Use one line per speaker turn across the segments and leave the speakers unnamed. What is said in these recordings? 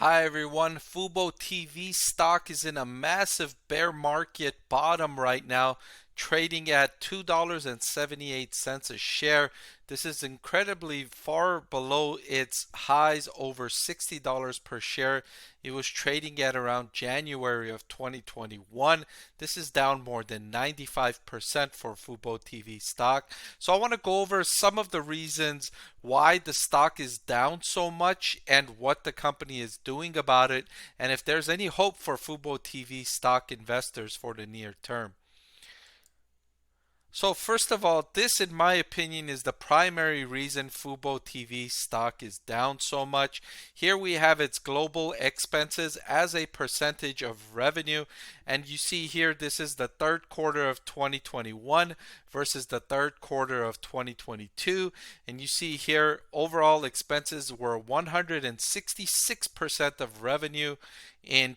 Hi everyone, FuboTV stock is in a massive bear market bottom right now, trading at $2.78 a share. This is incredibly far below its highs over $60 per share. It was trading at around January of 2021. This is down more than 95% for FuboTV stock. So I want to go over some of the reasons why the stock is down so much and what the company is doing about it, and if there's any hope for Fubo TV stock investors for the near term. So first of all, this in my opinion is the primary reason Fubo TV stock is down so much. Here we have its global expenses as a percentage of revenue, and you see here this is the third quarter of 2021 versus the third quarter of 2022, and you see here overall expenses were 166% of revenue in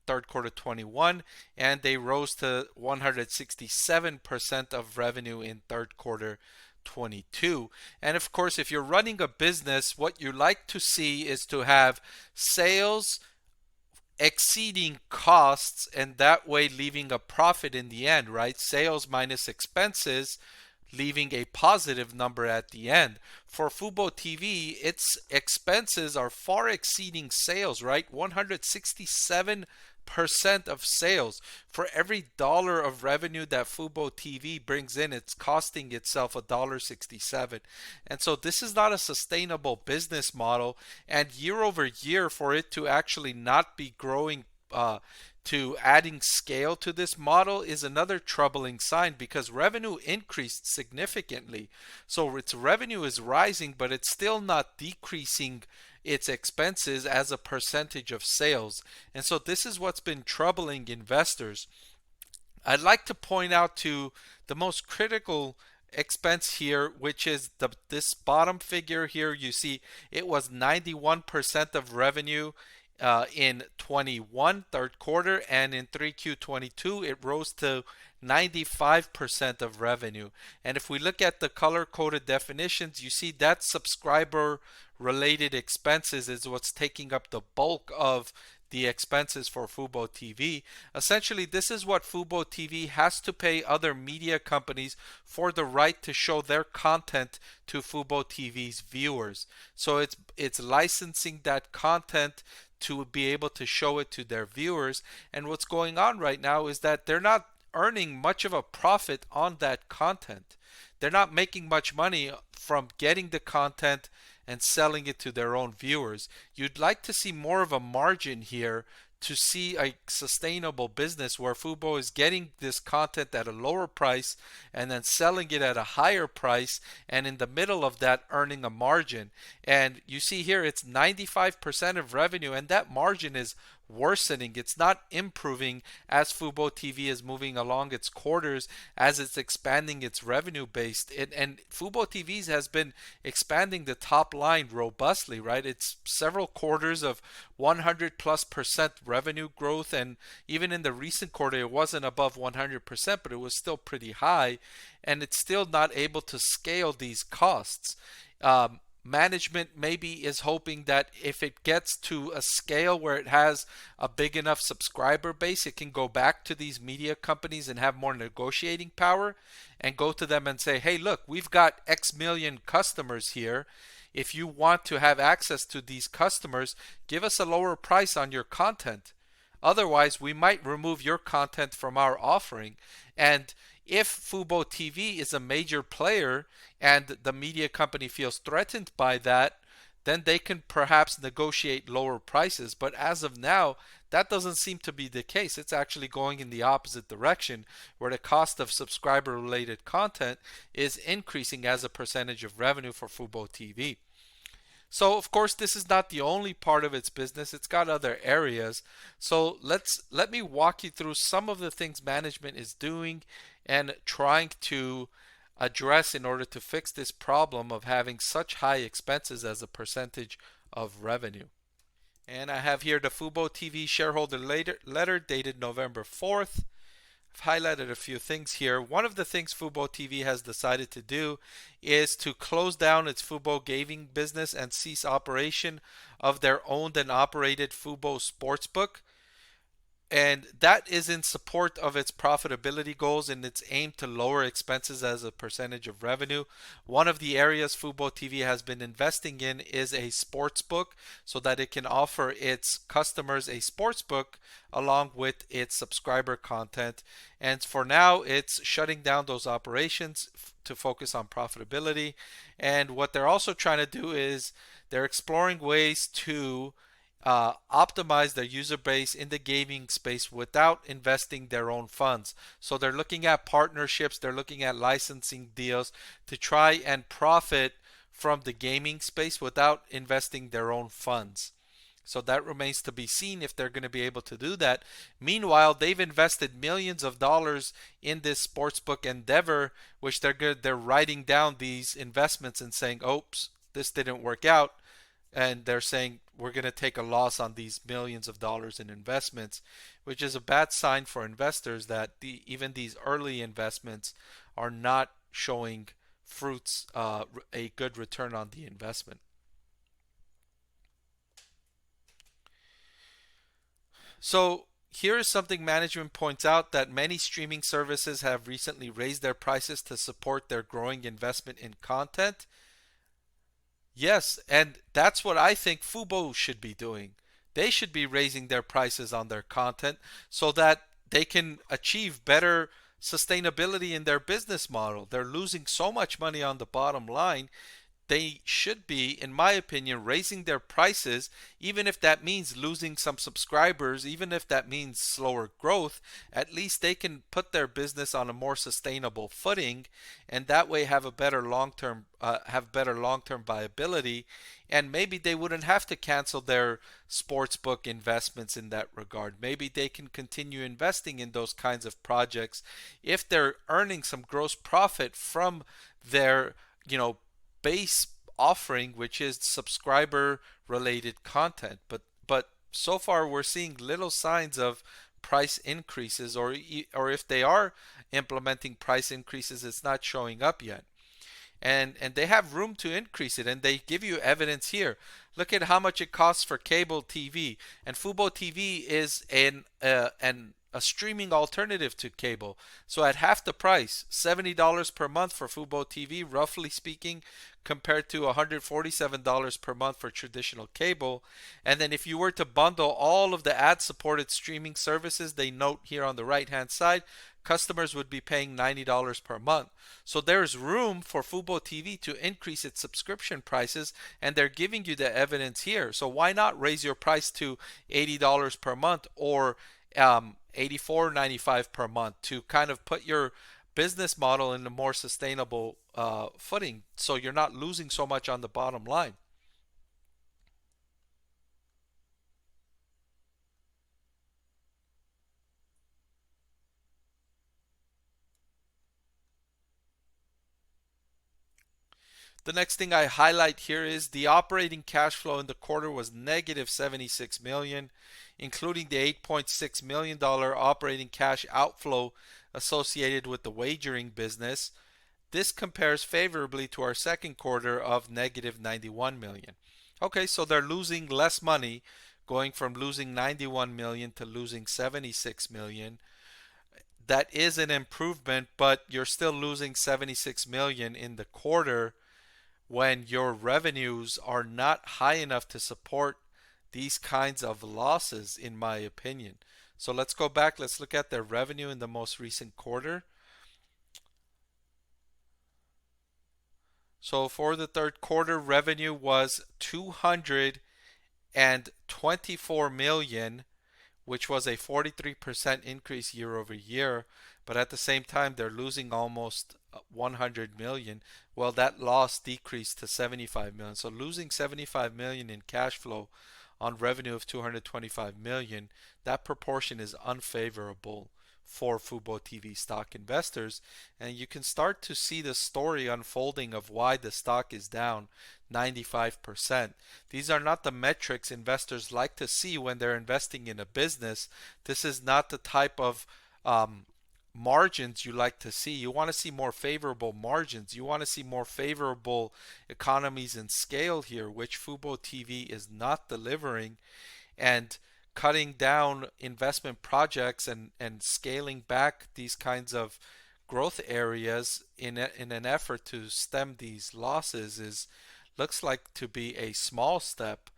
third quarter 21, and they rose to 167% of revenue in third quarter 22. And of course, if you're running a business, what you like to see is to have sales exceeding costs and that way leaving a profit in the end, right? Sales minus expenses leaving a positive number at the end. For Fubo TV, its expenses are far exceeding sales, right? 167% of sales. For every dollar of revenue that Fubo TV brings in, it's costing itself $1.67. And so this is not a sustainable business model. And year over year, for it to actually not be growing to adding scale to this model is another troubling sign because revenue increased significantly. So its revenue is rising, but it's still not decreasing its expenses as a percentage of sales. And so this is what's been troubling investors. I'd like to point out to the most critical expense here, which is this bottom figure here. You see it was 91% of revenue in 21 third quarter, and in 3Q22 it rose to 95% of revenue. And if we look at the color coded definitions, you see that subscriber related expenses is what's taking up the bulk of the expenses for Fubo TV. Essentially, this is what Fubo TV has to pay other media companies for the right to show their content to Fubo TV's viewers. So it's licensing that content to be able to show it to their viewers. And what's going on right now is that they're not earning much of a profit on that content. They're not making much money from getting the content and selling it to their own viewers. You'd like to see more of a margin here to see a sustainable business where Fubo is getting this content at a lower price and then selling it at a higher price, and in the middle of that earning a margin. And you see here it's 95% of revenue, and that margin is worsening. It's not improving as Fubo TV is moving along its quarters, as it's expanding its revenue base. And Fubo TV's has been expanding the top line robustly, right? It's several quarters of 100+% revenue growth, and even in the recent quarter it wasn't above 100%, but it was still pretty high, and it's still not able to scale these costs. Management maybe is hoping that if it gets to a scale where it has a big enough subscriber base, it can go back to these media companies and have more negotiating power and go to them and say, hey, look, we've got X million customers here. If you want to have access to these customers, give us a lower price on your content. Otherwise, we might remove your content from our offering. And if Fubo TV is a major player and the media company feels threatened by that, then they can perhaps negotiate lower prices. But as of now, that doesn't seem to be the case. It's actually going in the opposite direction, where the cost of subscriber related content is increasing as a percentage of revenue for Fubo TV. So of course this is not the only part of its business. It's got other areas. So let me walk you through some of the things management is doing and trying to address in order to fix this problem of having such high expenses as a percentage of revenue. And I have here the Fubo TV shareholder letter dated November 4th. I've highlighted a few things here. One of the things Fubo TV has decided to do is to close down its Fubo gaming business and cease operation of their owned and operated Fubo Sportsbook. And that is in support of its profitability goals and its aim to lower expenses as a percentage of revenue. One of the areas Fubo TV has been investing in is a sports book so that it can offer its customers a sports book along with its subscriber content. And for now, it's shutting down those operations to focus on profitability. And what they're also trying to do is they're exploring ways to optimize their user base in the gaming space without investing their own funds. So they're looking at partnerships, they're looking at licensing deals to try and profit from the gaming space without investing their own funds. So that remains to be seen if they're going to be able to do that. Meanwhile, they've invested millions of dollars in this sportsbook endeavor, which they're writing down these investments and saying, "Oops, this didn't work out." And they're saying we're going to take a loss on these millions of dollars in investments, which is a bad sign for investors that even these early investments are not showing fruits, a good return on the investment. So here is something management points out that many streaming services have recently raised their prices to support their growing investment in content. Yes, and that's what I think Fubo should be doing. They should be raising their prices on their content so that they can achieve better sustainability in their business model. They're losing so much money on the bottom line. They should be, in my opinion, raising their prices, even if that means losing some subscribers, even if that means slower growth. At least they can put their business on a more sustainable footing, and that way have better long-term viability. And maybe they wouldn't have to cancel their sportsbook investments in that regard. Maybe they can continue investing in those kinds of projects if they're earning some gross profit from their, you know, base offering, which is subscriber related content. But so far we're seeing little signs of price increases, or if they are implementing price increases, it's not showing up yet. And they have room to increase it, and they give you evidence here. Look at how much it costs for cable TV, and Fubo TV is an a streaming alternative to cable. So at half the price, $70 per month for Fubo TV, roughly speaking, compared to $147 per month for traditional cable. And then if you were to bundle all of the ad-supported streaming services, they note here on the right-hand side, customers would be paying $90 per month. So there's room for Fubo TV to increase its subscription prices, and they're giving you the evidence here. So why not raise your price to $80 per month or $84.95 per month to kind of put your business model in a more sustainable footing, so you're not losing so much on the bottom line. The next thing I highlight here is the operating cash flow in the quarter was negative 76 million, including the 8.6 million dollar operating cash outflow associated with the wagering business. This compares favorably to our second quarter of negative 91 million. Okay, so they're losing less money, going from losing 91 million to losing 76 million. That is an improvement, but you're still losing 76 million in the quarter when your revenues are not high enough to support these kinds of losses, in my opinion. So let's go back. Let's look at their revenue in the most recent quarter. So for the third quarter, revenue was 224 million, which was a 43% increase year over year. But at the same time, they're losing almost 100 million. Well, that loss decreased to 75 million. So losing 75 million in cash flow on revenue of 225 million, that proportion is unfavorable for Fubo TV stock investors. And you can start to see the story unfolding of why the stock is down 95%. These are not the metrics investors like to see when they're investing in a business. This is not the type of margins you like to see. You want to see more favorable margins. You want to see more favorable economies in scale here, which Fubo TV is not delivering. And cutting down investment projects and scaling back these kinds of growth areas in an effort to stem these losses is looks like to be a small step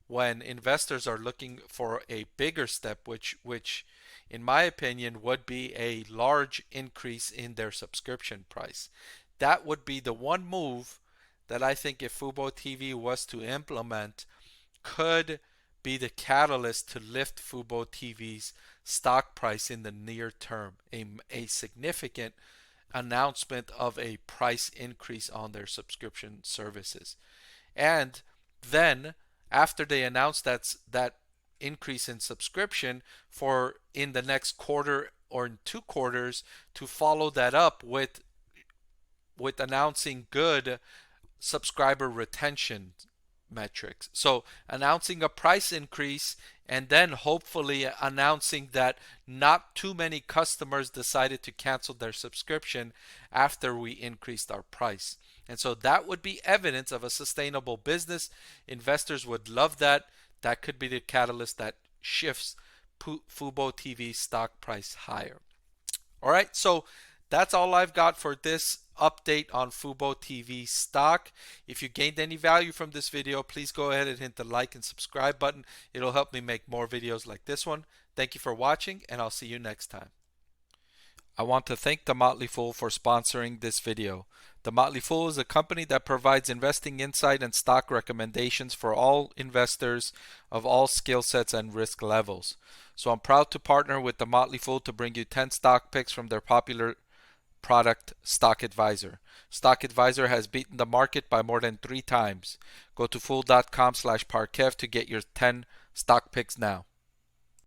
when investors are looking for a bigger step, which in my opinion would be a large increase in their subscription price. That would be the one move that I think if Fubo TV was to implement could be the catalyst to lift Fubo TV's stock price in the near term. A significant announcement of a price increase on their subscription services. And then after they announce that increase in subscription for in the next quarter or in 2 quarters to follow that up with announcing good subscriber retention metrics. So announcing a price increase and then hopefully announcing that not too many customers decided to cancel their subscription after we increased our price. And so that would be evidence of a sustainable business. Investors would love that. That could be the catalyst that shifts Fubo TV stock price higher. All right, so that's all I've got for this update on Fubo TV stock. If you gained any value from this video, please go ahead and hit the like and subscribe button. It'll help me make more videos like this one. Thank you for watching, and I'll see you next time. I want to thank the Motley Fool for sponsoring this video. The Motley Fool is a company that provides investing insight and stock recommendations for all investors of all skill sets and risk levels. So I'm proud to partner with the Motley Fool to bring you 10 stock picks from their popular product, Stock Advisor. Stock Advisor has beaten the market by more than 3 times. Go to fool.com/parkev to get your 10 stock picks now.